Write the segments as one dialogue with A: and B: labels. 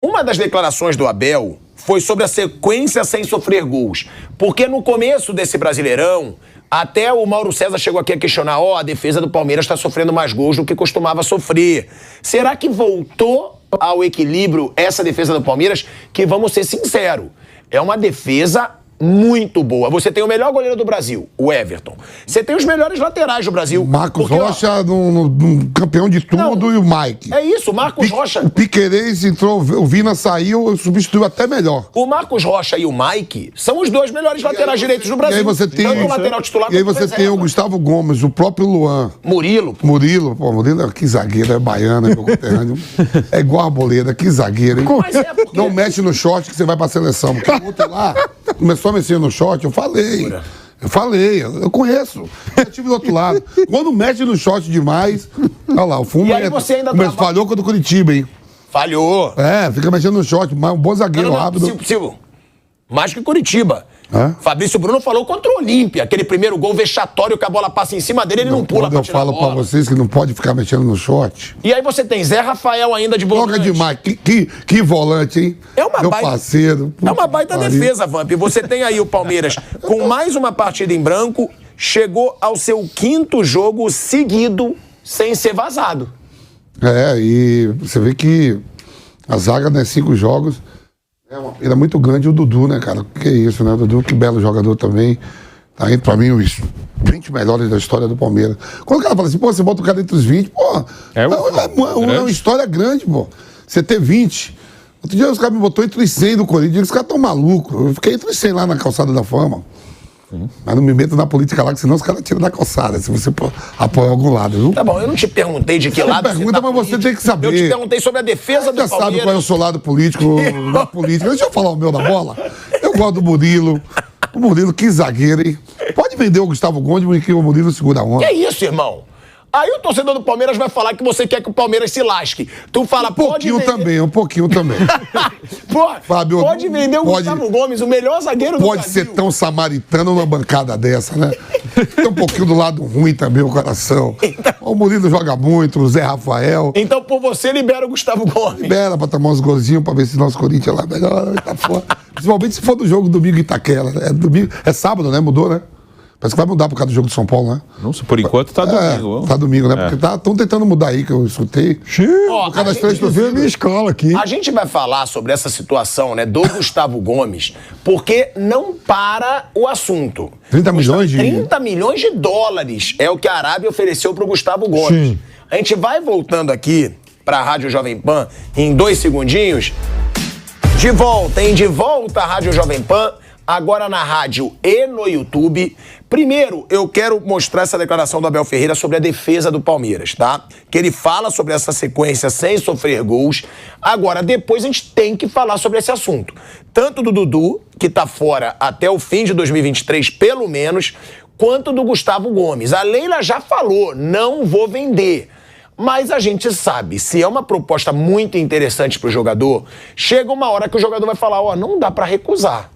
A: Uma das declarações do Abel foi sobre a sequência sem sofrer gols. Porque no começo desse Brasileirão, até o Mauro César chegou aqui a questionar, a defesa do Palmeiras está sofrendo mais gols do que costumava sofrer. Será que voltou ao equilíbrio essa defesa do Palmeiras? Que, vamos ser sinceros, é uma defesa muito boa. Você tem o melhor goleiro do Brasil, o Everton. Você tem os melhores laterais do Brasil.
B: Marcos Rocha, no campeão de tudo, e o Mike.
A: É isso, o Marcos Rocha.
B: O Piquerez entrou, o Vina saiu, substituiu até melhor.
A: O Marcos Rocha e o Mike são os dois melhores laterais direitos do Brasil.
B: E aí você tem,
A: tanto o lateral titular
B: e aí você tem o Gustavo Gomes, o próprio Luan.
A: Murilo,
B: que zagueiro, é baiano, é conterrâneo. É igual a Arboleda, que zagueiro, hein?
A: Mas é porque...
B: Não mexe no short que você vai pra seleção. Porque o outro lá começou a mexer no short, eu falei, eu conheço. Eu tive do outro lado. Quando mexe no short demais, olha lá, o fumo falhou contra o Curitiba, hein?
A: Falhou.
B: Fica mexendo no short, mas um bom zagueiro rápido.
A: Silvio, mais que Curitiba.
C: Fabrício Bruno falou contra o Olímpia, aquele primeiro gol vexatório que a bola passa em cima dele, ele não pula pra tirar a bola.
B: Eu falo pra vocês que não pode ficar mexendo no short.
C: E aí você tem Zé Rafael ainda de volante.
B: Joga demais, que volante, hein?
C: Meu
B: parceiro.
C: É uma baita defesa, Vamp. Você tem aí o Palmeiras com mais uma partida em branco, chegou ao seu 5º jogo seguido sem ser vazado.
B: E você vê que a zaga, né, 5 jogos... É uma pena muito grande o Dudu, né, cara? Que isso, né? O Dudu, que belo jogador também. Tá indo pra mim os 20 melhores da história do Palmeiras. Quando o cara fala assim, você bota o cara entre os 20, é uma história grande, Você ter 20. Outro dia os caras me botou entre os 100 do Corinthians, os caras tão malucos. Eu fiquei entre os 100 lá na Calçada da Fama. Mas não me meto na política lá, que senão os caras tiram da calçada, se você apoia algum lado, viu?
A: Tá bom, eu não te perguntei de que lado
B: você tá, mas você tem que saber.
A: Eu te perguntei sobre a defesa do Palmeiras.
B: Você sabe qual é o seu lado político da política. Deixa eu falar o meu da bola. Eu gosto do Murilo. O Murilo, que zagueiro, hein? Pode vender o Gustavo Gomes, que o Murilo segura a onda.
A: Que isso, irmão? Aí o torcedor do Palmeiras vai falar que você quer que o Palmeiras se lasque. Tu fala,
B: um pouquinho também.
A: Fábio, pode vender o Gustavo Gomes, o melhor zagueiro do Brasil.
B: Pode ser tão samaritano numa bancada dessa, né? Tem um pouquinho do lado ruim também o coração. Então, o Murilo joga muito, o Zé Rafael.
A: Então, por você, libera o Gustavo Gomes.
B: Libera pra tomar uns golzinhos pra ver se nosso Corinthians lá melhor. Tá fora. Principalmente se for do jogo domingo em Itaquera. É sábado, né? Mudou, né? Parece que vai mudar por causa do jogo do São Paulo, né?
D: Não sei, por enquanto tá domingo.
B: Tá domingo, né? Porque estão tentando mudar aí, que eu escutei.
E: Por causa das 3 torcidas. Minha escola aqui.
A: A gente vai falar sobre essa situação, né, do Gustavo Gomes, porque não para o assunto.
B: 30 milhões de...
A: 30 milhões de dólares é o que a Arábia ofereceu pro Gustavo Gomes.
E: Sim.
A: A gente vai voltando aqui pra Rádio Jovem Pan em 2 segundinhos. De volta à Rádio Jovem Pan. Agora na rádio e no YouTube. Primeiro, eu quero mostrar essa declaração do Abel Ferreira sobre a defesa do Palmeiras, tá? Que ele fala sobre essa sequência sem sofrer gols. Agora, depois a gente tem que falar sobre esse assunto. Tanto do Dudu, que tá fora até o fim de 2023, pelo menos, quanto do Gustavo Gomes. A Leila já falou, não vou vender. Mas a gente sabe, se é uma proposta muito interessante pro jogador, chega uma hora que o jogador vai falar, não dá pra recusar.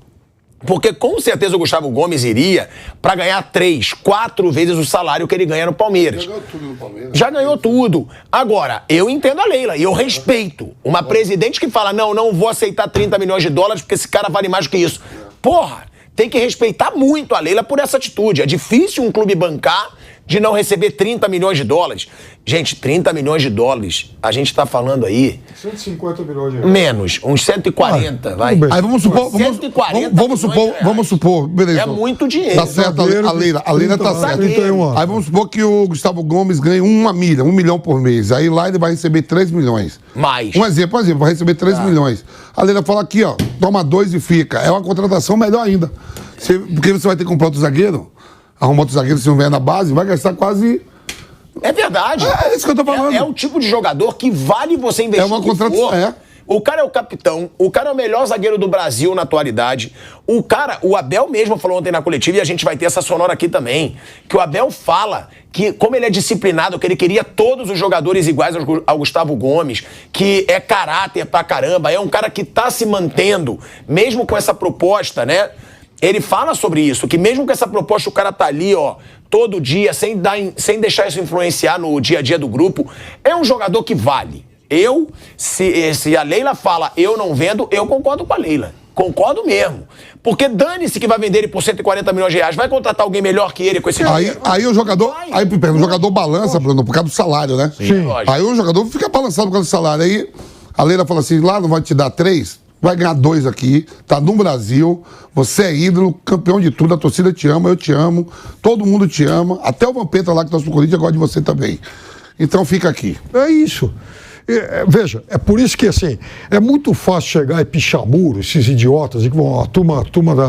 A: Porque com certeza o Gustavo Gomes iria para ganhar 3, 4 vezes o salário que ele ganha no Palmeiras.
B: Já ganhou tudo no Palmeiras.
A: Já ganhou tudo. Agora, eu entendo a Leila e eu respeito. Uma presidente que fala, não vou aceitar 30 milhões de dólares porque esse cara vale mais do que isso. Porra, tem que respeitar muito a Leila por essa atitude. É difícil um clube bancar de não receber 30 milhões de dólares. Gente, 30 milhões de dólares, a gente tá falando aí...
E: 150 milhões de reais.
A: Menos, uns 140, vai.
B: Aí vamos supor...
A: 140
B: vamos supor, beleza.
A: É muito dinheiro.
B: Tá certo, a Leila tá certa.
E: 31 anos.
B: Aí vamos supor que o Gustavo Gomes ganhe 1 milhão por mês. Aí lá ele vai receber 3 milhões.
A: Mais.
B: Um exemplo, vai receber 3 milhões. A Leila fala aqui, toma 2 e fica. É uma contratação melhor ainda. Porque você vai ter que comprar outro zagueiro, arrumar outro zagueiro se não vier na base, vai gastar quase...
A: É verdade.
B: É isso que eu tô falando.
A: É o tipo de jogador que vale você investir.
B: É uma contratação,
A: O cara é o capitão, o cara é o melhor zagueiro do Brasil na atualidade. O Abel mesmo falou ontem na coletiva, e a gente vai ter essa sonora aqui também, que o Abel fala que, como ele é disciplinado, que ele queria todos os jogadores iguais ao Gustavo Gomes, que é caráter pra caramba, é um cara que tá se mantendo, mesmo com essa proposta, né? Ele fala sobre isso, que mesmo com essa proposta o cara tá ali, todo dia, sem deixar isso influenciar no dia a dia do grupo, é um jogador que vale. Se a Leila fala eu não vendo, eu concordo com a Leila. Concordo mesmo. Porque dane-se que vai vender ele por 140 milhões de reais. Vai contratar alguém melhor que ele com esse dinheiro?
B: Aí o jogador. O jogador balança, Bruno, por causa do salário, né?
A: Sim.
B: Aí o jogador fica balançado por causa do salário. Aí a Leila fala assim: lá não vai te dar 3, vai ganhar 2 aqui, tá no Brasil, você é ídolo, campeão de tudo, a torcida te ama, eu te amo, todo mundo te ama, até o Vampeta lá que torce pro Corinthians gosta de você também. Então fica aqui.
E: É isso. Veja, é por isso que, assim, é muito fácil chegar e pichar muro, esses idiotas, que vão, a turma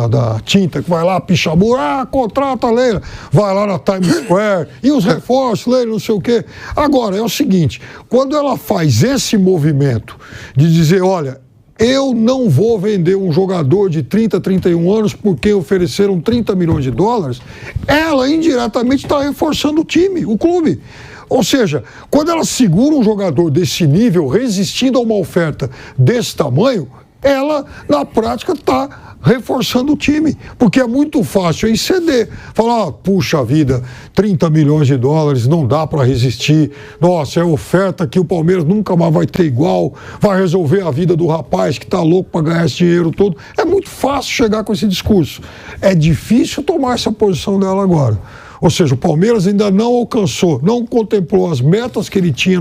E: da tinta, que vai lá, pichar muro, contrata a Leila, vai lá na Times Square, e os reforços, Leila, não sei o quê. Agora, é o seguinte, quando ela faz esse movimento de dizer, olha, eu não vou vender um jogador de 30, 31 anos porque ofereceram 30 milhões de dólares, ela indiretamente está reforçando o time, o clube. Ou seja, quando ela segura um jogador desse nível, resistindo a uma oferta desse tamanho, ela, na prática, está reforçando o time. Porque é muito fácil em ceder. Falar, puxa vida, 30 milhões de dólares, não dá para resistir. Nossa, é oferta que o Palmeiras nunca mais vai ter igual. Vai resolver a vida do rapaz que está louco para ganhar esse dinheiro todo. É muito fácil chegar com esse discurso. É difícil tomar essa posição dela agora. Ou seja, o Palmeiras ainda não alcançou, não contemplou as metas que ele tinha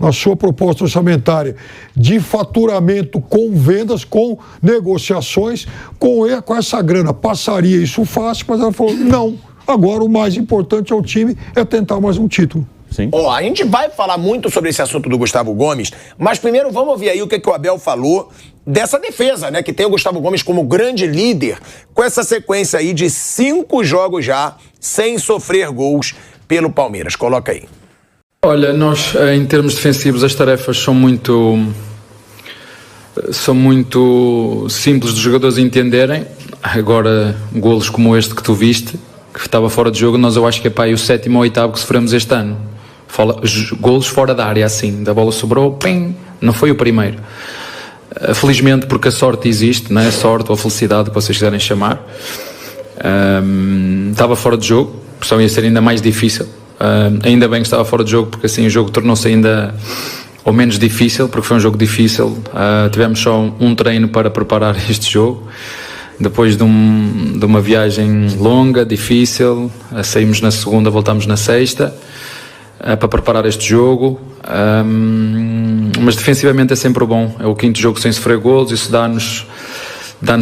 E: na sua proposta orçamentária de faturamento com vendas, com negociações, com essa grana. Passaria isso fácil, mas ela falou, não, agora o mais importante ao time é tentar mais um título.
C: Sim.
A: A gente vai falar muito sobre esse assunto do Gustavo Gomes, mas primeiro vamos ouvir aí o que o Abel falou dessa defesa, né? Que tem o Gustavo Gomes como grande líder, com essa sequência aí de 5 jogos já sem sofrer gols pelo Palmeiras. Coloca aí.
F: Olha, nós em termos defensivos as tarefas são muito simples dos jogadores entenderem. Agora, golos como este que tu viste, que estava fora de jogo, eu acho que é para aí o 7º ou 8º que sofremos este ano. Golos fora da área, assim, da bola sobrou, pim, não foi o primeiro. Felizmente, porque a sorte existe, não é? A sorte ou a felicidade, que vocês quiserem chamar. Estava fora de jogo, a pressão ia ser ainda mais difícil. Ainda bem que estava fora de jogo, porque assim o jogo tornou-se ainda ou menos difícil, porque foi um jogo difícil. Tivemos só um treino para preparar este jogo. Depois de uma viagem longa, difícil, saímos na segunda, voltámos na sexta, para preparar este jogo, mas defensivamente é sempre bom. É o 5º jogo sem sofrer golos, isso dá-nos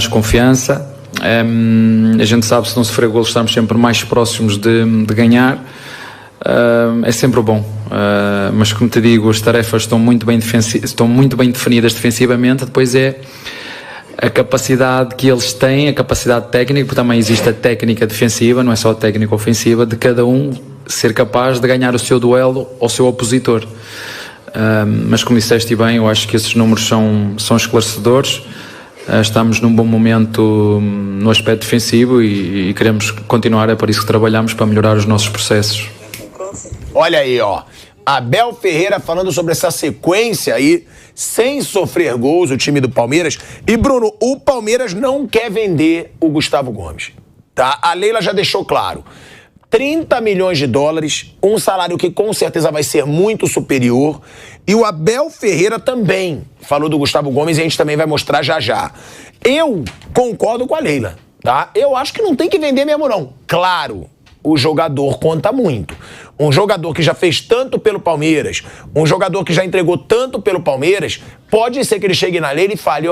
F: confiança. A gente sabe, se não sofrer golos estamos sempre mais próximos de ganhar. É sempre bom, mas como te digo, as tarefas estão muito bem definidas defensivamente. Depois é a capacidade que eles têm, a capacidade técnica, porque também existe a técnica defensiva, não é só a técnica ofensiva, de cada um ser capaz de ganhar o seu duelo ao seu opositor. Mas como disseste bem, eu acho que esses números são esclarecedores. Estamos num bom momento no aspecto defensivo e queremos continuar, é por isso que trabalhamos para melhorar os nossos processos.
A: Olha aí, Abel Ferreira falando sobre essa sequência aí, sem sofrer gols, o time do Palmeiras. E, Bruno, o Palmeiras não quer vender o Gustavo Gomes, tá? A Leila já deixou claro. 30 milhões de dólares, um salário que com certeza vai ser muito superior. E o Abel Ferreira também falou do Gustavo Gomes e a gente também vai mostrar já já. Eu concordo com a Leila, tá? Eu acho que não tem que vender mesmo, não. Claro, o jogador conta muito. Um jogador que já fez tanto pelo Palmeiras, um jogador que já entregou tanto pelo Palmeiras, pode ser que ele chegue na Leila e fale,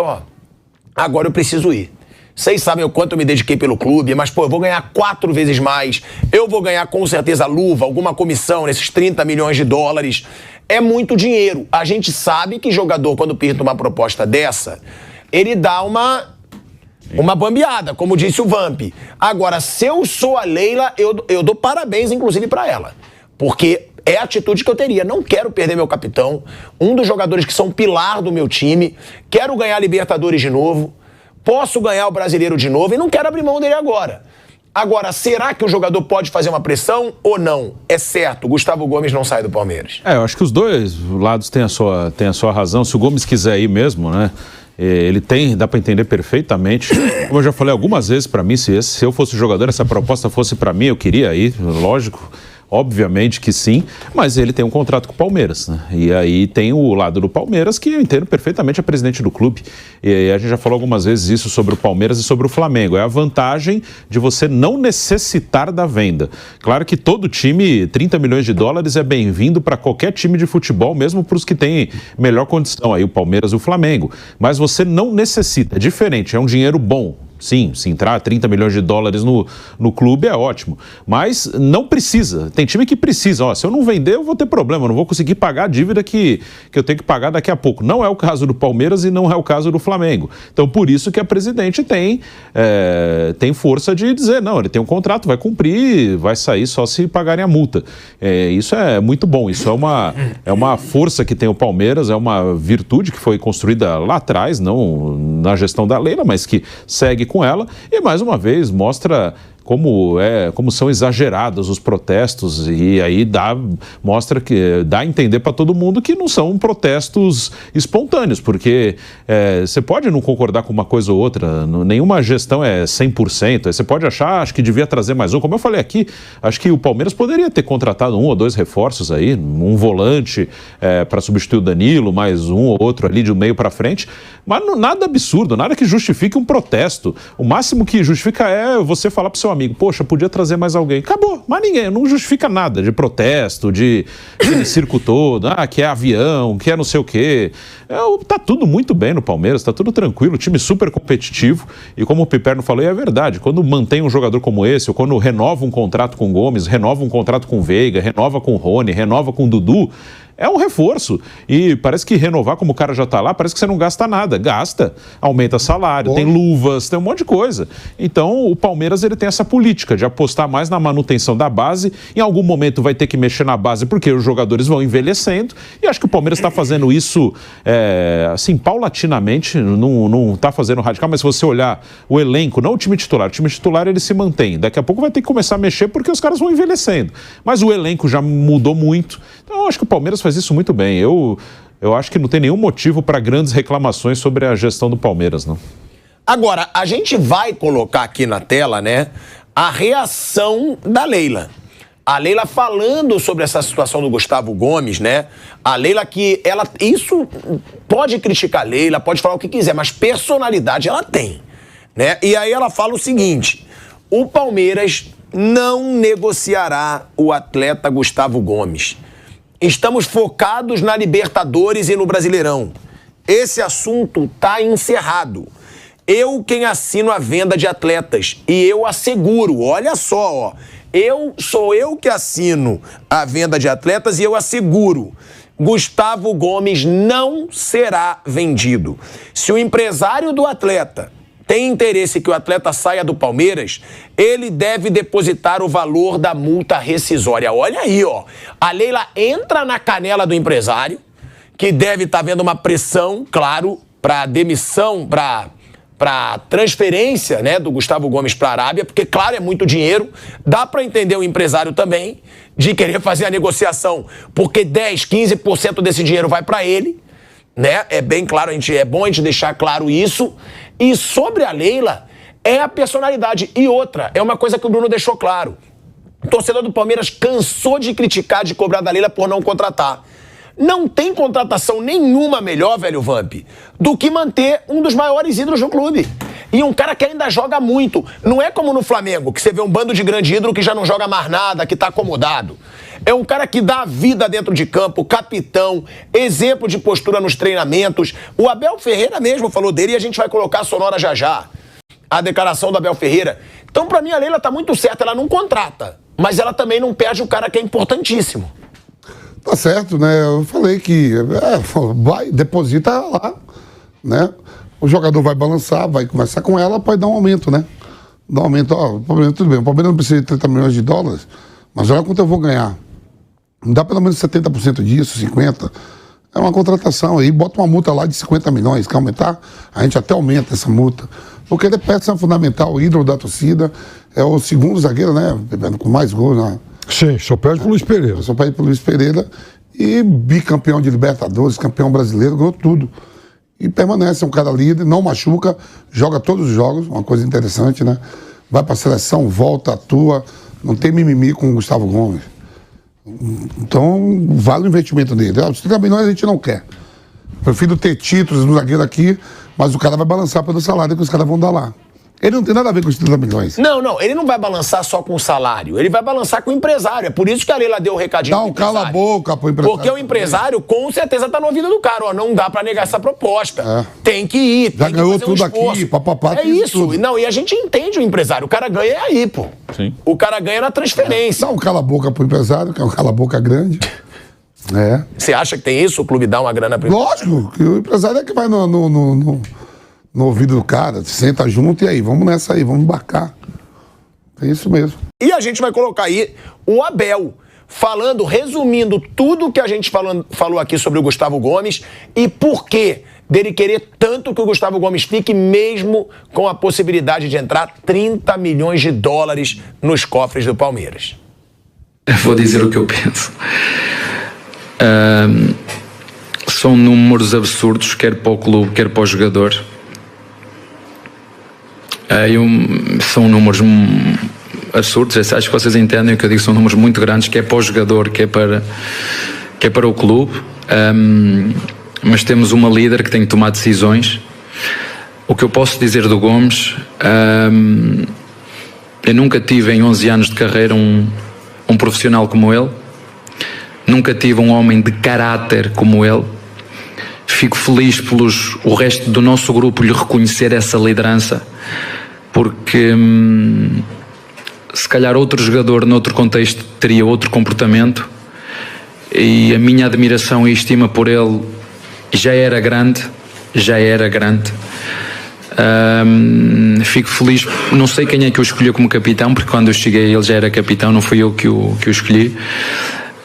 A: agora eu preciso ir. Vocês sabem o quanto eu me dediquei pelo clube, mas, eu vou ganhar 4 vezes mais. Eu vou ganhar, com certeza, luva, alguma comissão nesses 30 milhões de dólares. É muito dinheiro. A gente sabe que jogador, quando pinta uma proposta dessa, ele dá uma bambeada, como disse o Vamp. Agora, se eu sou a Leila, eu dou parabéns, inclusive, para ela. Porque é a atitude que eu teria. Não quero perder meu capitão, um dos jogadores que são pilar do meu time. Quero ganhar a Libertadores de novo. Posso ganhar o Brasileiro de novo e não quero abrir mão dele agora. Agora, será que o jogador pode fazer uma pressão ou não? É certo, Gustavo Gomes não sai do Palmeiras.
D: Eu acho que os dois lados têm a sua razão. Se o Gomes quiser ir mesmo, né? Ele dá para entender perfeitamente. Como eu já falei algumas vezes, para mim, se eu fosse jogador, essa proposta fosse para mim, eu queria ir, lógico. Obviamente que sim, mas ele tem um contrato com o Palmeiras, né? E aí tem o lado do Palmeiras, que eu entendo perfeitamente a presidente do clube. E a gente já falou algumas vezes isso sobre o Palmeiras e sobre o Flamengo. É a vantagem de você não necessitar da venda. Claro que todo time, 30 milhões de dólares é bem-vindo para qualquer time de futebol, mesmo para os que têm melhor condição, aí o Palmeiras e o Flamengo. Mas você não necessita, é diferente, é um dinheiro bom. Sim, se entrar 30 milhões de dólares no clube é ótimo, mas não precisa. Tem time que precisa. Ó, se eu não vender, eu vou ter problema, eu não vou conseguir pagar a dívida que eu tenho que pagar daqui a pouco. Não é o caso do Palmeiras e não é o caso do Flamengo. Então, por isso que a presidente tem força de dizer, não, ele tem um contrato, vai cumprir, vai sair só se pagarem a multa. Isso é muito bom, isso é uma força que tem o Palmeiras, é uma virtude que foi construída lá atrás, não na gestão da Leila, mas que segue com ela, e mais uma vez mostra como são exagerados os protestos, e aí dá a entender para todo mundo que não são protestos espontâneos, porque você pode não concordar com uma coisa ou outra, nenhuma gestão é 100%, você pode achar, acho que devia trazer mais um, como eu falei aqui, acho que o Palmeiras poderia ter contratado 1 ou 2 reforços aí, um volante para substituir o Danilo, mais um ou outro ali de meio para frente, mas nada absurdo, nada que justifique um protesto. O máximo que justifica é você falar para o seu amigo, poxa, podia trazer mais alguém. Acabou, mas ninguém, não justifica nada de protesto, de circo todo, que é avião, que é não sei o quê. Tá tudo muito bem no Palmeiras, tá tudo tranquilo, time super competitivo, e como o Piperno falou, e é verdade, quando mantém um jogador como esse, ou quando renova um contrato com o Gomes, renova um contrato com o Veiga, renova com o Rony, renova com o Dudu, é um reforço. E parece que renovar, como o cara já está lá, parece que você não gasta nada. Gasta, aumenta salário, tem luvas, tem um monte de coisa. Então, o Palmeiras ele tem essa política de apostar mais na manutenção da base. Em algum momento vai ter que mexer na base, porque os jogadores vão envelhecendo. E acho que o Palmeiras está fazendo isso, assim, paulatinamente. Não está fazendo radical, mas se você olhar o elenco, não o time titular ele se mantém. Daqui a pouco vai ter que começar a mexer, porque os caras vão envelhecendo. Mas o elenco já mudou muito. Então, eu acho que o Palmeiras faz isso muito bem. Eu acho que não tem nenhum motivo para grandes reclamações sobre a gestão do Palmeiras, não.
A: Agora, a gente vai colocar aqui na tela, né, a reação da Leila. A Leila falando sobre essa situação do Gustavo Gomes, né? A Leila isso pode criticar a Leila, pode falar o que quiser, mas personalidade ela tem, né? E aí ela fala o seguinte: o Palmeiras não negociará o atleta Gustavo Gomes. Estamos focados na Libertadores e no Brasileirão. Esse assunto está encerrado. Eu quem assino a venda de atletas e eu asseguro, olha só, sou eu que assino a venda de atletas e eu asseguro, Gustavo Gomes não será vendido. Se o empresário do atleta tem interesse que o atleta saia do Palmeiras, ele deve depositar o valor da multa rescisória. Olha aí, ó. A Leila entra na canela do empresário, que deve estar vendo uma pressão, claro, para demissão, para transferência, né, do Gustavo Gomes para a Arábia, porque, claro, é muito dinheiro. Dá para entender o empresário também de querer fazer a negociação, porque 10, 15% desse dinheiro vai para ele, né? É bem claro, é bom a gente deixar claro isso. E sobre a Leila, é a personalidade. E outra, é uma coisa que o Bruno deixou claro. O torcedor do Palmeiras cansou de criticar, de cobrar da Leila por não contratar. Não tem contratação nenhuma melhor, velho Vamp, do que manter um dos maiores ídolos do clube. E um cara que ainda joga muito. Não é como no Flamengo, que você vê um bando de grande ídolo que já não joga mais nada, que tá acomodado. É um cara que dá vida dentro de campo, capitão, exemplo de postura nos treinamentos. O Abel Ferreira mesmo falou dele e a gente vai colocar a sonora já já. A declaração do Abel Ferreira. Então, pra mim, a Leila tá muito certa. Ela não contrata, mas ela também não perde o cara que é importantíssimo.
B: Tá certo, né? Eu falei que vai, deposita lá, né? O jogador vai balançar, vai conversar com ela, pode dar um aumento, né? Dá um aumento, tudo bem, o Palmeiras não precisa de 30 milhões de dólares, mas olha quanto eu vou ganhar. Não dá pelo menos 70% disso, 50%. É uma contratação aí, bota uma multa lá de 50 milhões, quer aumentar? A gente até aumenta essa multa. Porque ele é peça fundamental, o ídolo da torcida, é o segundo zagueiro, né? Com mais gols, né?
E: Sim, só perde pro Luiz Pereira.
B: Só perde pro Luiz Pereira e bicampeão de Libertadores, campeão brasileiro, ganhou tudo. E permanece, é um cara líder, não machuca, joga todos os jogos, uma coisa interessante, né? Vai pra seleção, volta, atua, não tem mimimi com o Gustavo Gomes. Então, vale o investimento dele. Os 30 milhões a gente não quer. Prefiro ter títulos no zagueiro aqui, mas o cara vai balançar pelo salário que os caras vão dar lá. Ele não tem nada a ver com os 30 milhões.
A: Não, ele não vai balançar só com o salário, ele vai balançar com o empresário. É por isso que a Leila deu o recadinho
B: Dá um cala a boca pro empresário.
A: Porque o empresário, com certeza, tá no ouvido do cara. Ó, não dá pra negar essa proposta. Tem que ir,
B: Já
A: tem
B: ganhou
A: que fazer
B: tudo
A: um esforço.
B: aqui, papapá.
A: É isso.
B: Tudo.
A: Não, e a gente entende o empresário. O cara ganha aí, pô.
D: Sim.
A: O cara ganha na transferência.
B: Dá um cala a boca pro empresário, que é um cala a boca grande. É.
A: Você acha que tem isso? O clube dá uma grana pra
B: Lógico, que o empresário é que vai no ouvido do cara, senta junto e aí, vamos nessa aí, vamos embarcar. É isso mesmo.
A: E a gente vai colocar aí o Abel falando, resumindo tudo que a gente falou aqui sobre o Gustavo Gomes e por que dele querer tanto que o Gustavo Gomes fique, mesmo com a possibilidade de entrar 30 milhões de dólares nos cofres do Palmeiras.
F: Eu vou dizer o que eu penso. São números absurdos, quer para o clube, quer para o jogador. São números absurdos, acho que vocês entendem o que eu digo, são números muito grandes, quer para o jogador, quer para o clube. Mas temos uma líder que tem que tomar decisões. O que eu posso dizer do Gomes, eu nunca tive em 11 anos de carreira um profissional como ele, nunca tive um homem de caráter como ele. Fico feliz o resto do nosso grupo lhe reconhecer essa liderança, porque se calhar outro jogador noutro contexto teria outro comportamento, e a minha admiração e estima por ele já era grande. Fico feliz, não sei quem é que o escolheu como capitão, porque quando eu cheguei ele já era capitão, não fui eu que o escolhi,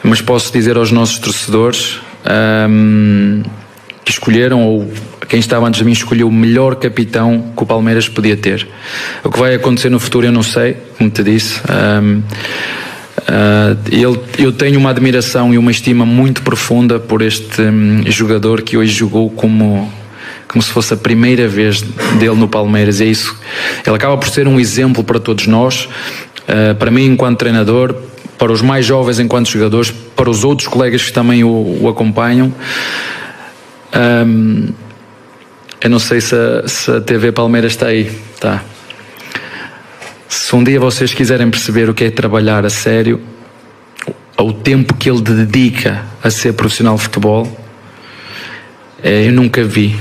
F: mas posso dizer aos nossos torcedores que escolheram, ou quem estava antes de mim escolheu o melhor capitão que o Palmeiras podia ter. O que vai acontecer no futuro eu não sei, como te disse. Eu tenho uma admiração e uma estima muito profunda por este jogador que hoje jogou como se fosse a primeira vez dele no Palmeiras. É isso. Ele acaba por ser um exemplo para todos nós, para mim enquanto treinador, para os mais jovens enquanto jogadores, para os outros colegas que também o acompanham. Eu não sei se a TV Palmeiras está aí. Tá. Se um dia vocês quiserem perceber o que é trabalhar a sério, o tempo que ele dedica a ser profissional de futebol, eu nunca vi,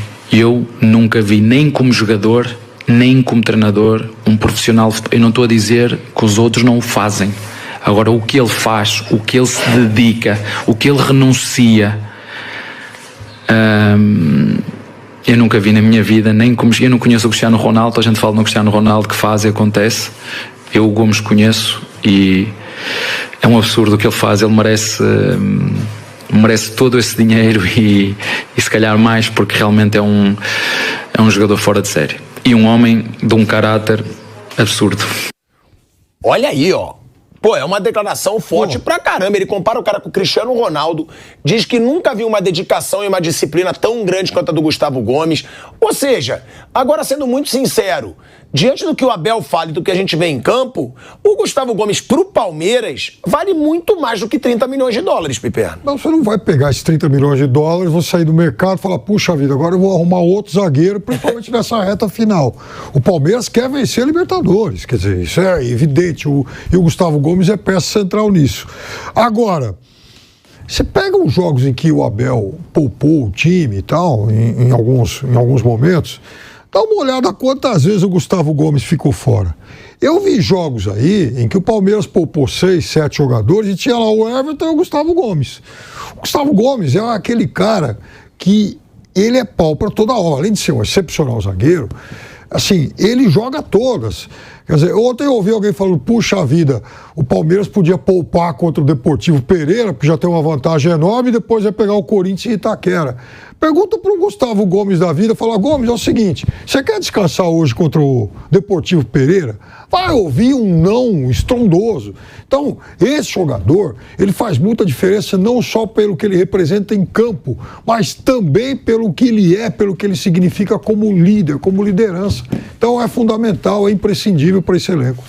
F: nem como jogador, nem como treinador, um profissional de futebol. Eu não estou a dizer que os outros não o fazem. Agora, o que ele faz, o que ele se dedica, o que ele renuncia, eu nunca vi na minha vida, eu não conheço o Cristiano Ronaldo. A gente fala no Cristiano Ronaldo, que faz e acontece. Eu o Gomes conheço e é um absurdo o que ele faz. Ele merece todo esse dinheiro e se calhar mais, porque realmente é um jogador fora de série e um homem de um caráter absurdo.
A: Olha aí, ó. Pô, é uma declaração forte pra caramba. Ele compara o cara com o Cristiano Ronaldo, diz que nunca viu uma dedicação e uma disciplina tão grande quanto a do Gustavo Gomes. Ou seja, agora sendo muito sincero, diante do que o Abel fala e do que a gente vê em campo, o Gustavo Gomes pro Palmeiras vale muito mais do que 30 milhões de dólares, Piperno.
E: Não, você não vai pegar esses 30 milhões de dólares, vou sair do mercado e falar, puxa vida, agora eu vou arrumar outro zagueiro, principalmente nessa reta final. O Palmeiras quer vencer a Libertadores, quer dizer, isso é evidente, e o Gustavo Gomes é peça central nisso. Agora, você pega os jogos em que o Abel poupou o time e tal, em alguns momentos, dá uma olhada quantas vezes o Gustavo Gomes ficou fora. Eu vi jogos aí em que o Palmeiras poupou 6, 7 jogadores e tinha lá o Everton e o Gustavo Gomes. O Gustavo Gomes é aquele cara que ele é pau para toda hora. Além de ser um excepcional zagueiro, assim, ele joga todas. Quer dizer, ontem eu ouvi alguém falando, puxa vida, o Palmeiras podia poupar contra o Deportivo Pereira, porque já tem uma vantagem enorme, e depois vai pegar o Corinthians e Itaquera. Pergunta para o Gustavo Gomes da vida, fala, Gomes, é o seguinte, você quer descansar hoje contra o Deportivo Pereira? Vai ouvir um não estrondoso. Então, esse jogador, ele faz muita diferença não só pelo que ele representa em campo, mas também pelo que ele é, pelo que ele significa como líder, como liderança. Então é fundamental, é imprescindível para esse elenco.